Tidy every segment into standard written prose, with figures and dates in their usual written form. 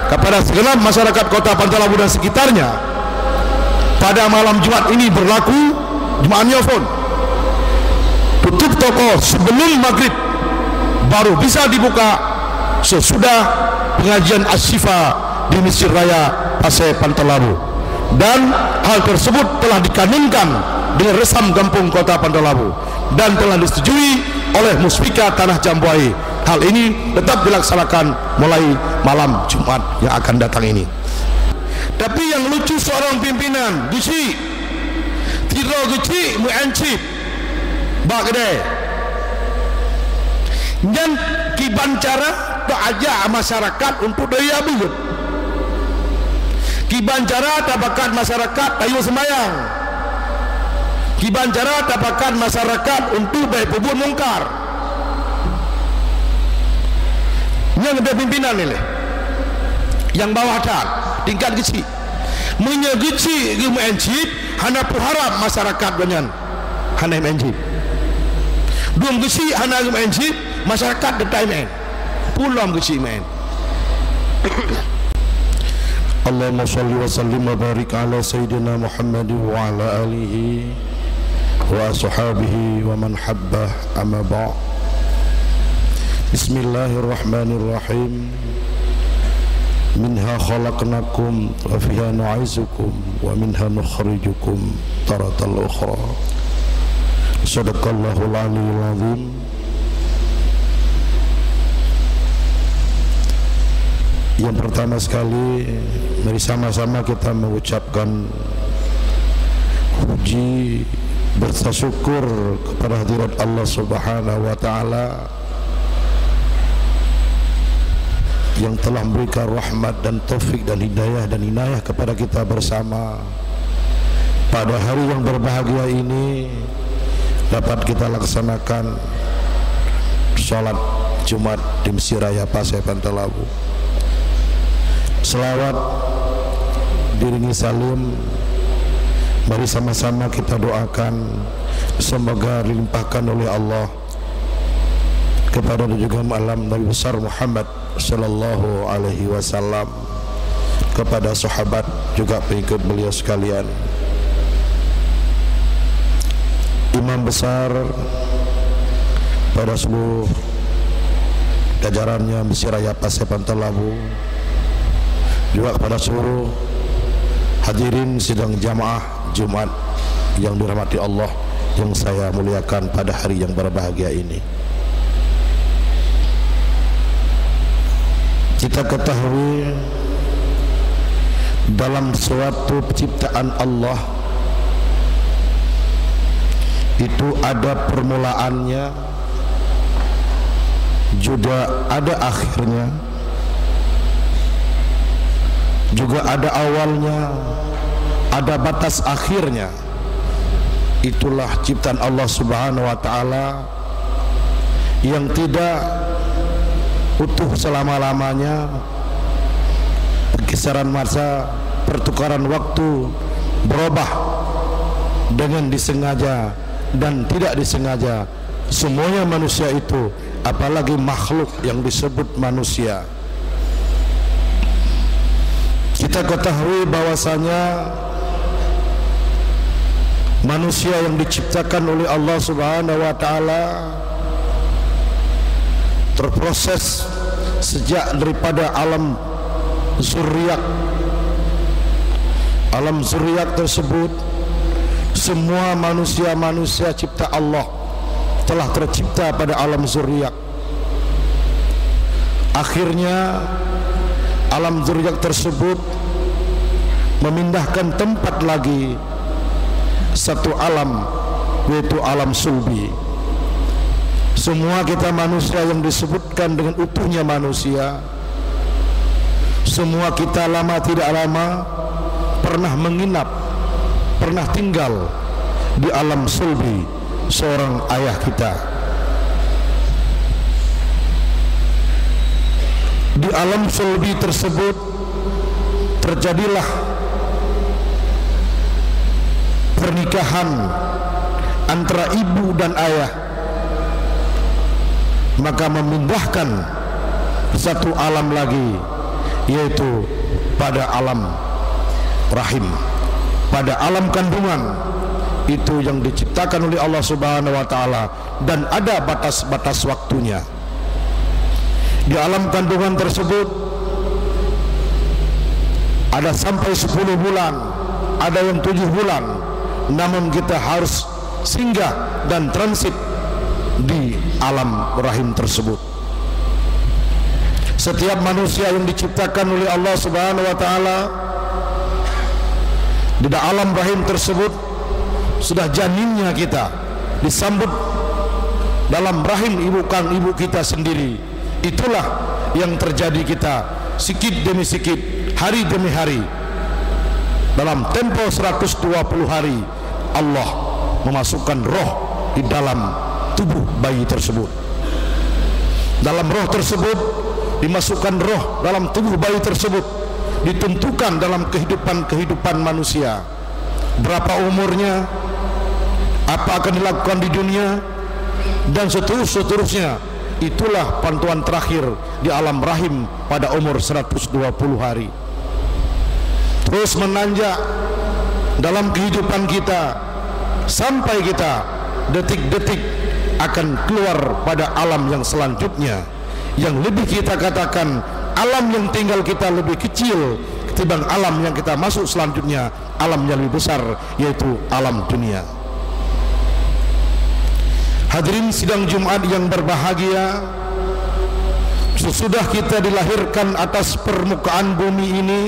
kepada segenap masyarakat Kota Pantalabu dan sekitarnya, pada malam Jumat ini berlaku Jumat Nyofon. Tutup toko sebelum maghrib, baru bisa dibuka sesudah pengajian Asyifa di Masjid Raya Pasai Pantalabu. Dan hal tersebut telah dikanunkan dengan Resam Kampung Kota Pantalabu dan telah disetujui oleh Muspika Tanah Jambuai. Hal ini tetap dilaksanakan mulai malam Jumat yang akan datang ini. Tapi yang lucu seorang pimpinan Guci Tiro Guci Mu'ancip Bagde dan kibancara ajak masyarakat untuk daya bugut. Kibancara tabakan masyarakat tayu semayang. Kibancara tabakan masyarakat untuk baik pubun mungkar. Yang ada pimpinan ini, yang bawah dah tingkat kecil menyegeci ilmu encip hana puharap masyarakat banyak hana encip dua kecil hana ilmu encip masyarakat detai men pulang kecil men. Allahumma sholli wa sallim wa barik ala sayyidina Muhammad wa ala alihi wa ashabihi wa man habbah amma ba'. Bismillahirrahmanirrahim. Minha khalaqnakum wa fiha nu'izukum wa minha nukhrijukum taratal ukhra. Sadaqallahul aliyyul azim. Yang pertama sekali, mari sama-sama kita mengucapkan puji bersyukur kepada hadirat Allah Subhanahu wa taala yang telah memberikan rahmat dan taufik dan hidayah dan inayah kepada kita bersama pada hari yang berbahagia ini, dapat kita laksanakan salat Jumat di Masjid Raya Pasai Pantalabu. Selawat diringi salim, mari sama-sama kita doakan semoga dilimpahkan oleh Allah kepada juga alam Nabi besar Muhammad sallallahu alaihi wasallam, kepada sahabat juga pengikut beliau sekalian, imam besar, pada seluruh jajarannya Masjid Raya Pasai Pantalabu, juga kepada seluruh hadirin sidang jamaah Jumat yang dirahmati Allah yang saya muliakan pada hari yang berbahagia ini. Kita ketahui dalam suatu penciptaan Allah itu ada permulaannya, juga ada akhirnya, juga ada awalnya, ada batas akhirnya. Itulah ciptaan Allah Subhanahu wa taala yang tidak utuh selama-lamanya. Kisaran masa, pertukaran waktu berubah dengan disengaja dan tidak disengaja. Semuanya manusia itu, apalagi makhluk yang disebut manusia. Kita ketahui bahwasanya manusia yang diciptakan oleh Allah Subhanahu wa taala terproses sejak daripada alam zuriat. Alam zuriat tersebut, semua manusia-manusia cipta Allah telah tercipta pada alam zuriat. Akhirnya alam zuriat tersebut memindahkan tempat lagi satu alam, yaitu alam sulbi. Semua kita manusia yang disebutkan dengan utuhnya manusia, semua kita lama tidak lama pernah menginap, pernah tinggal di alam sulbi seorang ayah kita. Di alam sulbi tersebut terjadilah pernikahan antara ibu dan ayah, maka memindahkan satu alam lagi, yaitu pada alam rahim, pada alam kandungan. Itu yang diciptakan oleh Allah Subhanahu wa taala dan ada batas-batas waktunya. Di alam kandungan tersebut ada sampai 10 bulan, ada yang 7 bulan, namun kita harus singgah dan transit di alam rahim tersebut. Setiap manusia yang diciptakan oleh Allah Subhanahu wa taala di alam rahim tersebut sudah janinnya kita disambut dalam rahim ibu kita sendiri. Itulah yang terjadi kita sikit demi sikit, hari demi hari. Dalam tempo 120 hari Allah memasukkan roh di dalam tubuh bayi tersebut. Dalam roh tersebut dimasukkan roh dalam tubuh bayi tersebut, ditentukan dalam kehidupan manusia. Berapa umurnya, apa akan dilakukan di dunia, dan seterusnya. Itulah pantuan terakhir di alam rahim pada umur 120 hari. Terus menanjak dalam kehidupan kita sampai kita detik-detik akan keluar pada alam yang selanjutnya, yang lebih kita katakan alam yang tinggal kita lebih kecil ketimbang alam yang kita masuk selanjutnya, alam yang lebih besar, yaitu alam dunia. Hadirin sidang Jumat yang berbahagia, sesudah kita dilahirkan atas permukaan bumi ini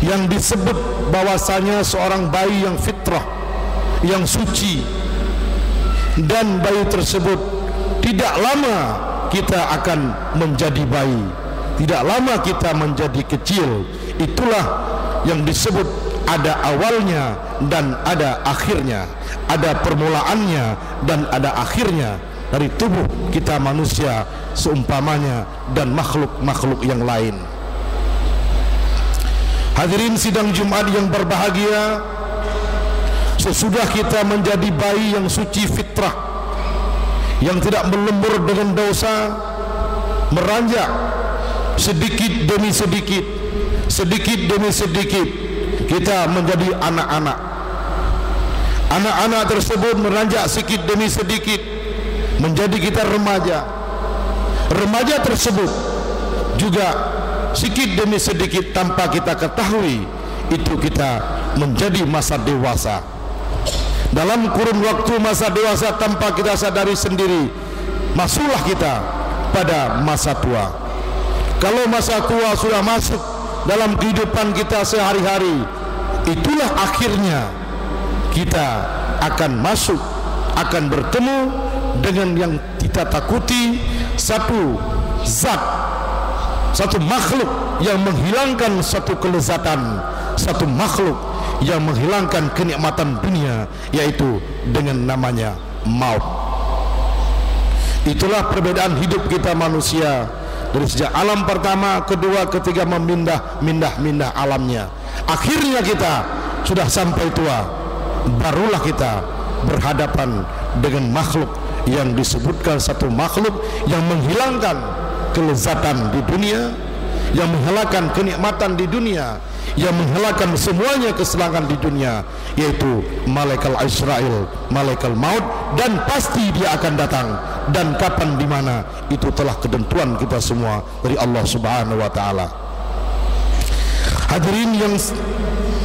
yang disebut bahwasanya seorang bayi yang fitrah, yang suci, dan bayi tersebut tidak lama kita akan menjadi bayi, tidak lama kita menjadi kecil. Itulah yang disebut ada awalnya dan ada akhirnya, ada permulaannya dan ada akhirnya dari tubuh kita manusia seumpamanya dan makhluk-makhluk yang lain. Hadirin sidang Jumat yang berbahagia, sesudah kita menjadi bayi yang suci fitrah, yang tidak melembur dengan dosa, meranjak sedikit demi sedikit, sedikit demi sedikit kita menjadi anak-anak. Anak-anak tersebut meranjak sedikit demi sedikit menjadi kita remaja. Remaja tersebut juga sedikit demi sedikit tanpa kita ketahui itu kita menjadi masa dewasa. Dalam kurun waktu masa dewasa tanpa kita sadari sendiri, masuklah kita pada masa tua. Kalau masa tua sudah masuk dalam kehidupan kita sehari-hari, itulah akhirnya kita akan masuk, akan bertemu dengan yang kita takuti, satu zat, satu makhluk yang menghilangkan satu kelezatan, satu makhluk yang menghilangkan kenikmatan dunia, yaitu dengan namanya maut. Itulah perbedaan hidup kita manusia dari sejak alam pertama, kedua, ketiga, memindah alamnya. Akhirnya kita sudah sampai tua, barulah kita berhadapan dengan makhluk yang disebutkan satu makhluk yang menghilangkan kelezatan di dunia, yang menghilangkan kenikmatan di dunia, yang menghilangkan semuanya kesenangan di dunia, yaitu malaikat Israel, malaikat maut, dan pasti dia akan datang. Dan kapan, di mana, itu telah ketentuan kita semua dari Allah Subhanahu wa taala. Hadirin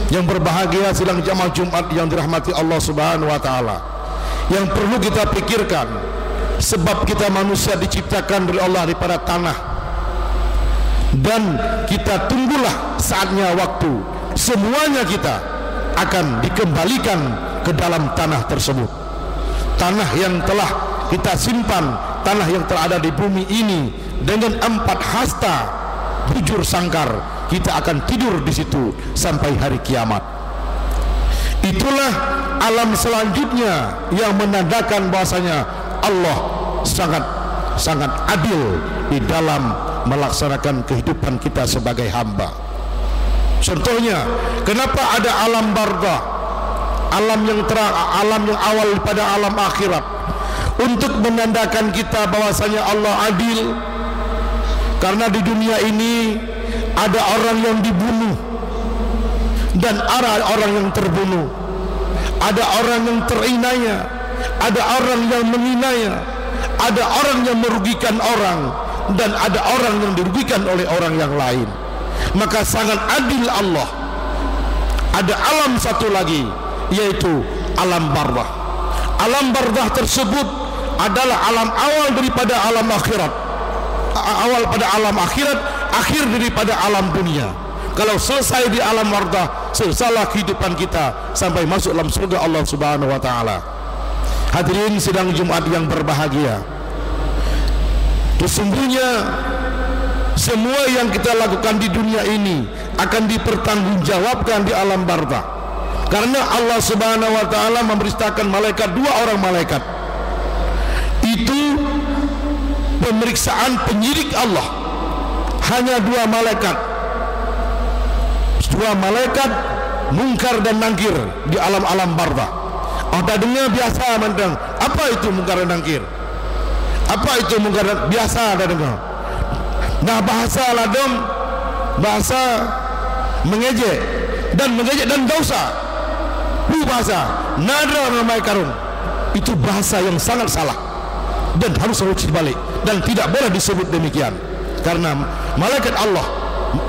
yang berbahagia sidang jamaah Jumat yang dirahmati Allah Subhanahu wa taala, yang perlu kita pikirkan, sebab kita manusia diciptakan oleh Allah daripada tanah, dan kita tunggulah saatnya waktu semuanya kita akan dikembalikan ke dalam tanah tersebut. Tanah yang telah kita simpan, tanah yang terada di bumi ini dengan 4 hasta bujur sangkar, kita akan tidur di situ sampai hari kiamat. Itulah alam selanjutnya yang menandakan bahwasanya Allah sangat adil di dalam melaksanakan kehidupan kita sebagai hamba. Contohnya, kenapa ada alam barzah, alam yang terang, alam yang awal pada alam akhirat, untuk menandakan kita bahwasanya Allah adil. Karena di dunia ini ada orang yang dibunuh dan ada orang yang terbunuh, ada orang yang terinaya, ada orang yang menginaya, ada orang yang merugikan orang, dan ada orang yang dirugikan oleh orang yang lain. Maka sangat adil Allah. Ada alam satu lagi, yaitu alam barzakh. Alam barzakh tersebut adalah alam awal daripada alam akhirat, awal pada alam akhirat, akhir daripada alam dunia. Kalau selesai di alam barzakh, selesailah kehidupan kita sampai masuk dalam surga Allah Subhanahu wa taala. Hadirin sidang Jumat yang berbahagia, sesungguhnya semua yang kita lakukan di dunia ini akan dipertanggungjawabkan di alam barzakh. Karena Allah Subhanahu wa taala memerintahkan malaikat, 2 orang malaikat itu pemeriksaan penyidik Allah, hanya 2 malaikat, 2 malaikat mungkar dan nangkir di alam-alam barzakh. Ada dengar biasa mandang, apa itu mungkar dan nangkir? Apa itu mungkar dan biasa ada dengar? Nah, bahasa ladom, bahasa mengejek dan dosa. Itu bahasa nadra namai karun. Itu bahasa yang sangat salah dan harus dibalik dan tidak boleh disebut demikian. Karena malaikat Allah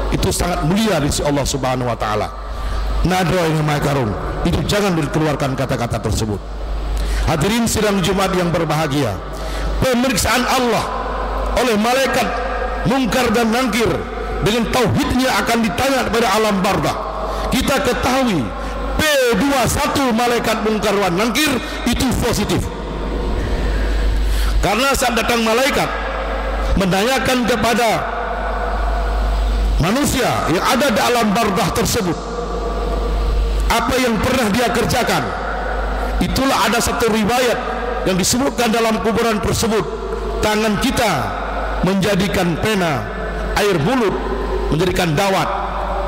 itu sangat mulia di sisi Allah Subhanahu wa taala. Nadra yang namai karun, itu jangan dikeluarkan kata-kata tersebut. Hadirin sidang Jumat yang berbahagia, pemeriksaan Allah oleh malaikat mungkar dan nangkir dengan tauhidnya akan ditanya pada alam barzakh. Kita ketahui P21 malaikat mungkar dan nangkir itu positif. Karena saat datang malaikat menanyakan kepada manusia yang ada di alam barzakh tersebut apa yang pernah dia kerjakan, itulah ada satu riwayat yang disebutkan dalam kuburan tersebut, tangan kita menjadikan pena, air bulut menjadikan dawat,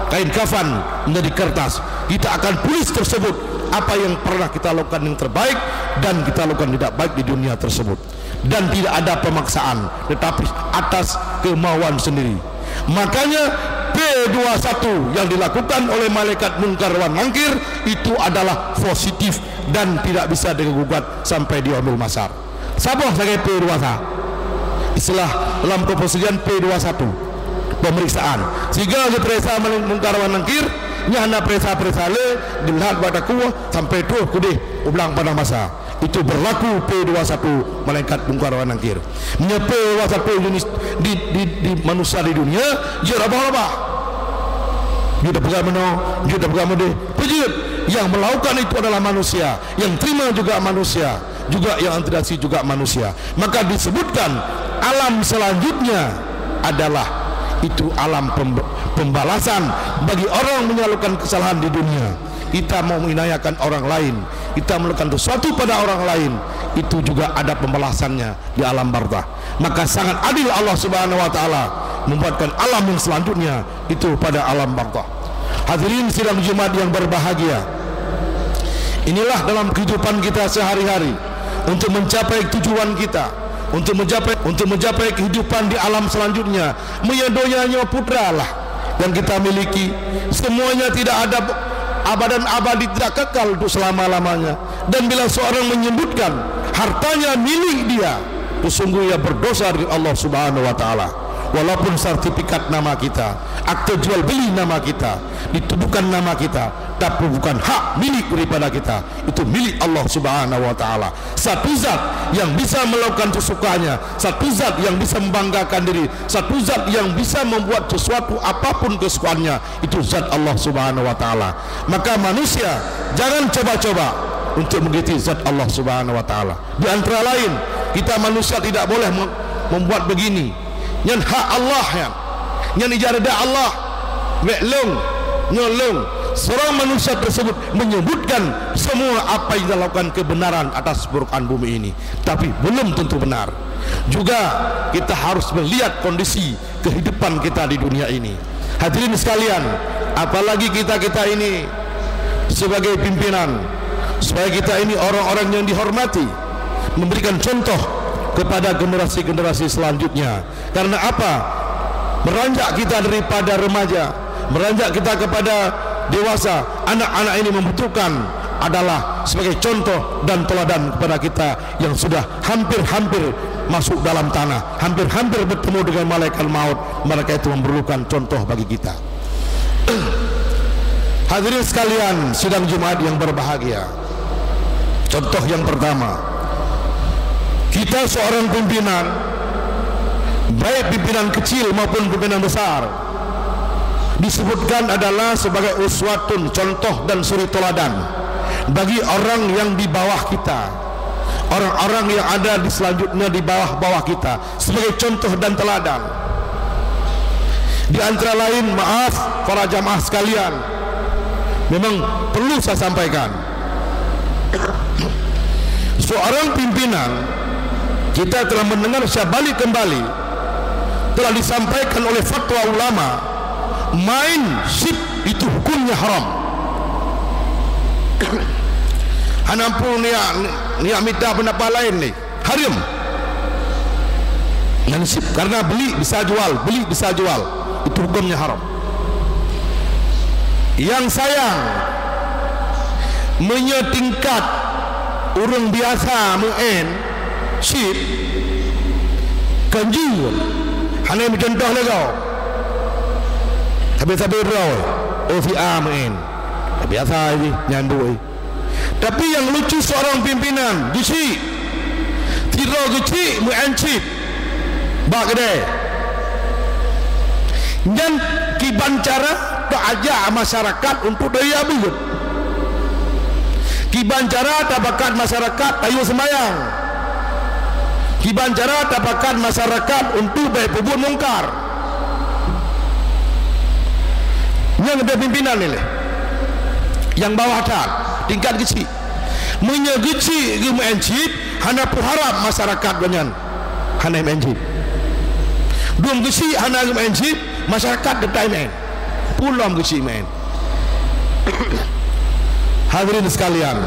kain kafan menjadi kertas. Kita akan tulis tersebut apa yang pernah kita lakukan yang terbaik dan kita lakukan tidak baik di dunia tersebut, dan tidak ada pemaksaan tetapi atas kemauan sendiri. Makanya P21 yang dilakukan oleh malaikat mungkar wan nangkir itu adalah positif dan tidak bisa digugat sampai di yaumil mahsyar. Sabah sebagai P21, istilah dalam kepolisian P21 pemeriksaan. Sehingga diperiksa mungkar wan nangkir nyana periksa le dilihat pada kuah sampai tuh kudih ulang pada masa itu berlaku P21 malaikat mungkar wan nangkir. P21 jenis di manusia di dunia dia apa-apa. Dia pegang meno, dia pegang mode. Pejut yang melakukan itu adalah manusia, yang terima juga manusia, juga yang antirasi juga manusia. Maka disebutkan alam selanjutnya adalah itu alam pembalasan bagi orang menyalurkan kesalahan di dunia. Kita mau meninayakan orang lain, kita melakukan sesuatu pada orang lain, itu juga ada pembalasannya di alam barzakh. Maka sangat adil Allah Subhanahu wa taala membuatkan alam yang selanjutnya itu pada alam barzakh. Hadirin sidang Jumat yang berbahagia, inilah dalam kehidupan kita sehari-hari untuk mencapai tujuan kita, untuk mencapai kehidupan di alam selanjutnya. Meyadonya putra lah yang kita miliki, semuanya tidak ada abadan abadi, tidak kekal untuk selama-lamanya. Dan bila seorang menyebutkan hartanya milik dia, sesungguhnya berdosa dengan Allah Subhanahu wa taala. Walaupun sertifikat nama kita, akte jual beli nama kita, dituduhkan nama kita, tapi bukan hak milik daripada kita, itu milik Allah Subhanahu wa taala. Satu zat yang bisa melakukan sesukanya, satu zat yang bisa membanggakan diri, satu zat yang bisa membuat sesuatu apapun kesukaannya, itu zat Allah Subhanahu wa taala. Maka manusia jangan coba-coba untuk mengikuti zat Allah Subhanahu wa taala. Di antara lain, kita manusia tidak boleh membuat begini. Yang hak Allah yang ijarada Allah weklung nyolong. Seorang manusia tersebut menyebutkan semua apa yang dilakukan kebenaran atas permukaan bumi ini, tapi belum tentu benar. Juga kita harus melihat kondisi kehidupan kita di dunia ini. Hadirin sekalian, apalagi kita ini sebagai pimpinan, supaya kita ini orang-orang yang dihormati, memberikan contoh kepada generasi-generasi selanjutnya. Karena apa? beranjak kita daripada remaja, beranjak kita kepada dewasa. Anak-anak ini membutuhkan adalah sebagai contoh dan teladan kepada kita yang sudah hampir-hampir masuk dalam tanah, hampir-hampir bertemu dengan malaikat maut. Mereka itu memerlukan contoh bagi kita. Hadirin sekalian, sidang Jumat yang berbahagia, contoh yang pertama, kita seorang pimpinan, baik pimpinan kecil maupun pimpinan besar, disebutkan adalah sebagai uswatun, contoh dan suri teladan bagi orang yang di bawah kita, orang-orang yang ada di selanjutnya di bawah kita, sebagai contoh dan teladan. Di antara lain, maaf para jamaah sekalian, memang perlu saya sampaikan, seorang pimpinan, kita telah mendengar saya balik kembali, telah disampaikan oleh fatwa ulama, main sip itu hukumnya haram. Hanampun niat minta pendapat lain ni haram. Main sip karena beli bisa jual, itu hukumnya haram. Yang sayang menyetingkat orang biasa main sip kanjur. Hanya contoh lagi. Habis-habis raw OVA main biasa ini nyandui. Tapi yang lucu seorang pimpinan gisi tiro gisi muancip bak kedai dan kiban cara tak ajak masyarakat untuk daya bugut, kiban cara tabakan masyarakat tayu sembayang, kiban cara tabakan masyarakat untuk baik pubun mungkar. Yang ada pimpinan ini, yang bawah tak tingkat kecil menyegeci ke mencip, hana berharap masyarakat banyak hana mencip, dua kecil hana mencip, masyarakat detai main pulang kecil main. Hadirin sekalian,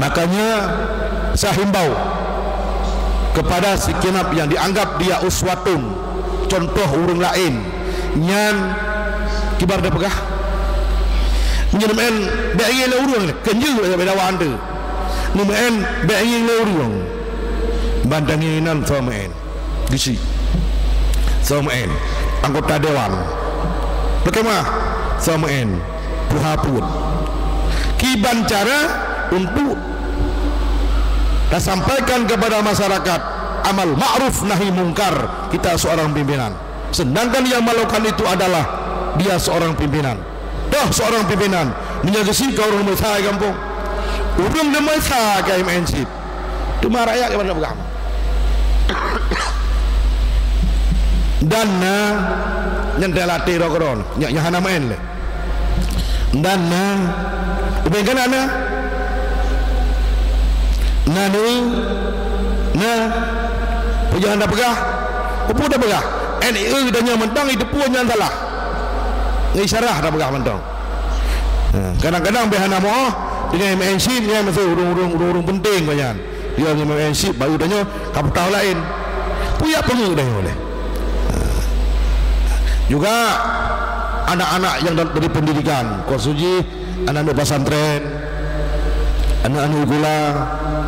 makanya saya himbau kepada segenap yang dianggap dia uswatun, contoh orang lain, nyan kibar dah pegah menyermain be'ingin le urung kenjil beda wanda numain be'ingin le urung bandanginan somain gisi somain anggota dewan bagaimana somain puhapun kiban cara untuk dah sampaikan kepada masyarakat amal ma'ruf nahi mungkar kita seorang pimpinan, sedangkan yang melakukan itu adalah dia seorang pimpinan. Dah seorang pimpinan menyegesi ke orang besar kampung, orang besar ke MNC cuma rakyat kepada pegang dan yang telatih rokoron yang hana main le dan ubengkan ana punya anda pegah upu dah pegah NIE dan yang mentang itu pun yang salah ngisarah dah pegah mentang. Kadang-kadang behana moh dengan MNC ni masih urung penting banyak dia dengan MNC baru danya kapal lain punya pengu dah boleh. Juga anak-anak yang dari pendidikan konsuji, anak-anak pesantren, anak-anak gula,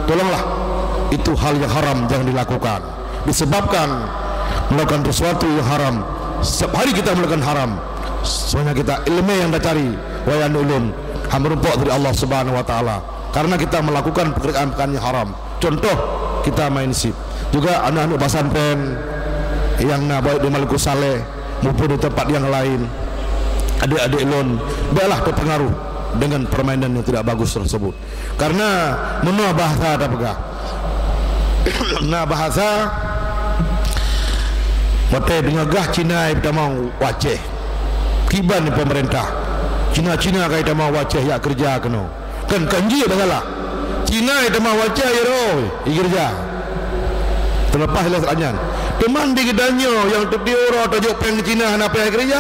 tolonglah, itu hal yang haram jangan dilakukan, disebabkan melakukan sesuatu yang haram. Setiap hari kita melakukan haram, semuanya kita ilmu yang dah cari wayan ulum hamrumpok dari Allah Subhanahu Wa Taala, karena kita melakukan pekerjaan-pekerjaan yang haram. Contoh kita main sip, juga anak-anak pesantren yang baik di Maluku Saleh maupun di tempat yang lain, adik-adik lon baiklah terpengaruh dengan permainan yang tidak bagus tersebut, karena menua bahasa ada pegah nah bahasa mata dengan gah Cina kita mau waceh kiban ni pemerintah Cina kita mau waceh ya kerja kena kan kanji dah salah Cina kita mau waceh ya roh kerja terlepas lah seranyan teman di gedanya yang terdiura tajuk peng Cina nak pergi kerja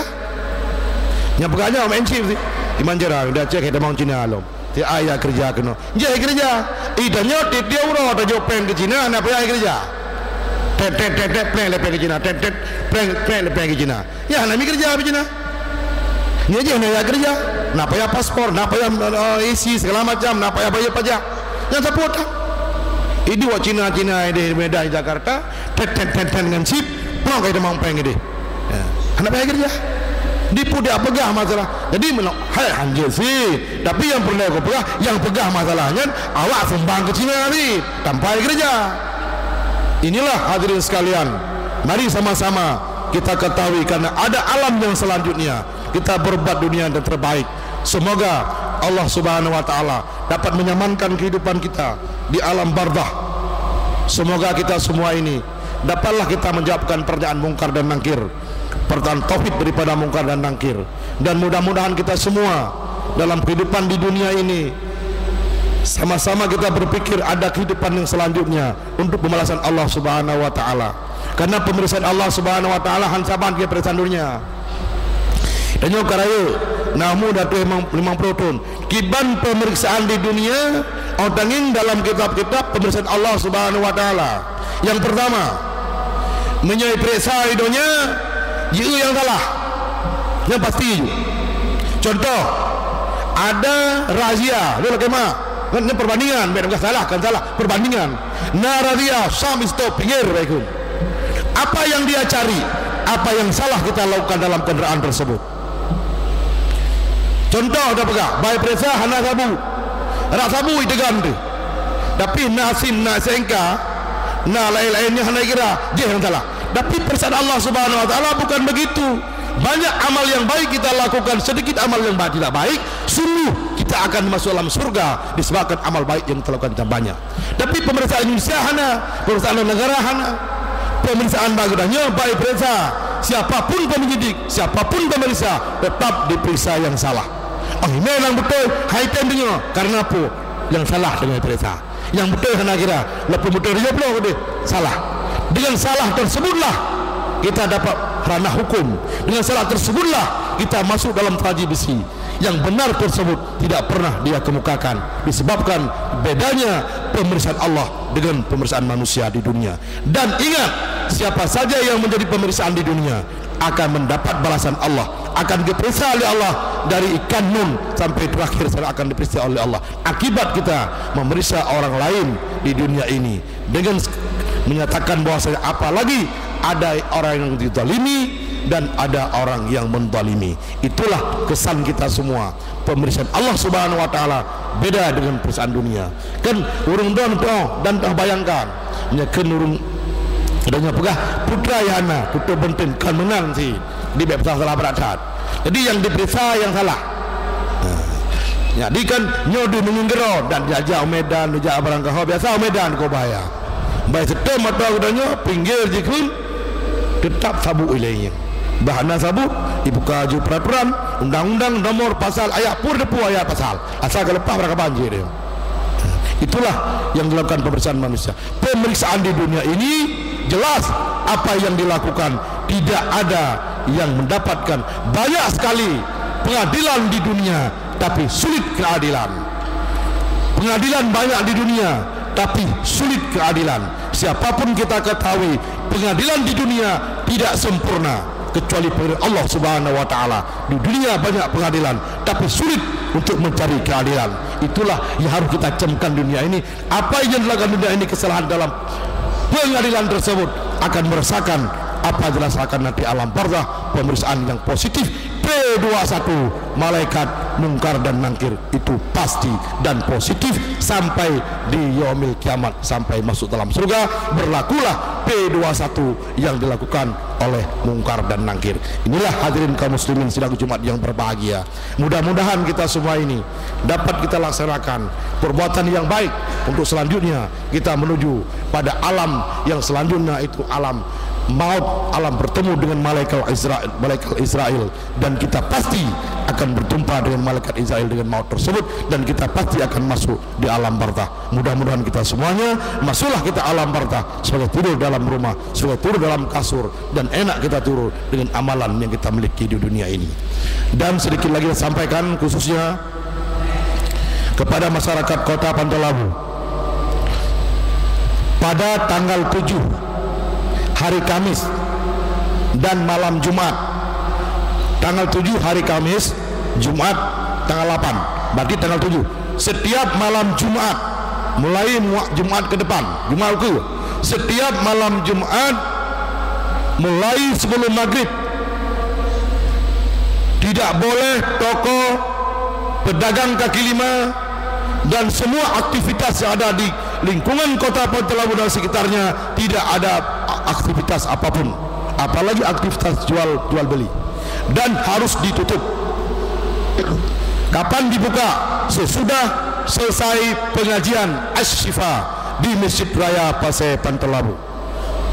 yang pegannya main chip sih di Manjara dah cek kita mau Cina alom ti ayah kerja kena jadi kerja idanya terdiura tajuk peng ke Cina nak pergi kerja pleng lepeng ke Cina, pleng lepeng ke Cina. Ya, nak kerja apa Cina? Ni aja nak kerja. Nak payah paspor, nak payah isi segala macam, nak payah bayar pajak. Yang siapa tak? Ini wak Cina di Medan Jakarta, dengan sip, mau kaya dia mampeng ini. Nak payah kerja. Dipu dia pegah masalah. Jadi menok, hai anjir sih. Tapi yang pernah kau pegah, yang pegah masalahnya, awak sumbang ke Cina ni, tanpa kerja. Inilah hadirin sekalian. Mari sama-sama kita ketahui karena ada alam yang selanjutnya. Kita berbuat dunia yang terbaik. Semoga Allah Subhanahu wa taala dapat menyamankan kehidupan kita di alam barzah. Semoga kita semua ini dapatlah kita menjawabkan pertanyaan mungkar dan nangkir, pertanyaan tauhid daripada mungkar dan nangkir. Dan mudah-mudahan kita semua dalam kehidupan di dunia ini sama-sama kita berpikir ada kehidupan yang selanjutnya untuk pembalasan Allah Subhanahu wa taala. Karena pemeriksaan Allah Subhanahu wa taala hansaban ke pemeriksaan dunia. Dan yo karaya namu datu 50 tahun. Kiban pemeriksaan di dunia outangin dalam kitab-kitab pemeriksaan Allah Subhanahu wa taala. Yang pertama, menyai periksa idonya jiu yang salah. Yang pasti. Contoh, ada razia, lu kemah. Ini perbandingan, bukan salah, kan salah, perbandingan. Nah razia, sam stop pinggir baikun. Apa yang dia cari, apa yang salah kita lakukan dalam kendaraan tersebut. Contoh dah pegang, baik periksa hana sabu, rak sabu itegan tu. Tapi nasim nak sengka, nak lain-lainnya hana kira, je yang salah. Tapi perintah Allah Subhanahu wa taala bukan begitu. Banyak amal yang baik kita lakukan, sedikit amal yang tidak baik, sungguh kita akan masuk dalam surga disebabkan amal baik yang kita lakukan banyak. Tapi pemeriksaan Indonesia hana, pemeriksaan negara hana, pemeriksaan bagusnya baik periksa. Siapapun penyidik, siapapun pemeriksa tetap diperiksa yang salah. Ini yang betul, haitan dengar. Karena apa? Yang salah dengan periksa. Yang betul kena kira, lepas betul dia belum dia salah. Dengan salah tersebutlah kita dapat ranah hukum. Dengan salah tersebutlah kita masuk dalam taji besi. Yang benar tersebut tidak pernah dia kemukakan disebabkan bedanya pemeriksaan Allah dengan pemeriksaan manusia di dunia. Dan ingat, siapa saja yang menjadi pemeriksaan di dunia akan mendapat balasan Allah, akan diperiksa oleh Allah dari ikan nun sampai terakhir akan diperiksa oleh Allah. Akibat kita memeriksa orang lain di dunia ini dengan menyatakan bahwasanya apalagi ada orang yang dizalimi dan ada orang yang menzalimi. Itulah kesan kita semua. Pemeriksaan Allah Subhanahu wa taala beda dengan pemeriksaan dunia. Kan urung don dan dah bayangkan nya kan urung adanya pegah putra yana putra bentin kan menang sih di bebas salah beradat. Jadi yang diperiksa yang salah. Jadi kan nyodu menginggero dan jajah Medan jajah barang kau biasa Medan kau bayar. Baik setem atau adanya pinggir jikun tetap sabu ilainya. Bahan sabu dibuka ju peraturan undang-undang nomor pasal ayat pur depu ayat pasal asal kelepah mereka banjir dia. Itulah yang dilakukan pemeriksaan manusia. Pemeriksaan di dunia ini jelas apa yang dilakukan, tidak ada yang mendapatkan. Banyak sekali pengadilan di dunia tapi sulit keadilan. Pengadilan banyak di dunia tapi sulit keadilan. Siapapun kita ketahui pengadilan di dunia tidak sempurna kecuali pengadilan Allah Subhanahu wa taala. Di dunia banyak pengadilan tapi sulit untuk mencari keadilan. Itulah yang harus kita camkan dunia ini. Apa yang dilakukan dunia ini kesalahan dalam pengadilan tersebut akan merasakan apa yang dirasakan nanti alam barzah. Pemeriksaan yang positif P21 malaikat mungkar dan nangkir itu pasti dan positif sampai di yaumil kiamat, sampai masuk dalam surga. Berlakulah P21 yang dilakukan oleh mungkar dan nangkir. Inilah hadirin kaum muslimin sidang Jumat yang berbahagia. Mudah-mudahan kita semua ini dapat kita laksanakan perbuatan yang baik untuk selanjutnya kita menuju pada alam yang selanjutnya, itu alam maut, alam bertemu dengan malaikat Israel, dan kita pasti akan berjumpa dengan malaikat Israel dengan maut tersebut, dan kita pasti akan masuk di alam barzah. Mudah-mudahan kita semuanya masuklah kita alam barzah sebagai tidur dalam rumah, sebagai tidur dalam kasur, dan enak kita tidur dengan amalan yang kita miliki di dunia ini. Dan sedikit lagi saya sampaikan khususnya kepada masyarakat Kota Pantalabu, pada tanggal 7 hari Kamis dan malam Jumat. Tanggal 7 hari Kamis, Jumat tanggal 8, berarti tanggal 7. Setiap malam Jumat, mulai Jumat ke depan, Jumat ke, setiap malam Jumat mulai sebelum maghrib, tidak boleh toko, pedagang kaki lima dan semua aktivitas yang ada di lingkungan kota Pantai Labu dan sekitarnya, tidak ada aktivitas apapun, apalagi aktivitas jual beli, dan harus ditutup. Kapan dibuka? Sesudah selesai pengajian Asy-Syifa di Masjid Raya Pasai Pantai Labu.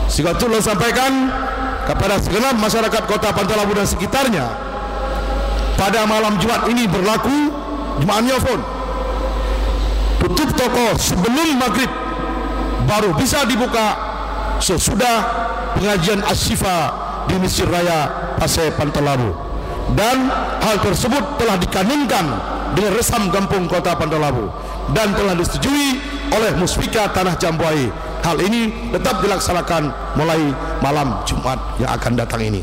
Sehingga itu saya sampaikan kepada segenap masyarakat kota Pantai Labu dan sekitarnya, pada malam Jumat ini berlaku Jumat Nyofon. Tutup toko sebelum maghrib, baru bisa dibuka sesudah pengajian Asy-Syifa di Masjid Raya Pasai Pantai Labu. Dan hal tersebut telah dikanunkan dengan Resam Kampung Kota Pantai Labu dan telah disetujui oleh Muspika Tanah Jambuai. Hal ini tetap dilaksanakan mulai malam Jumat yang akan datang ini.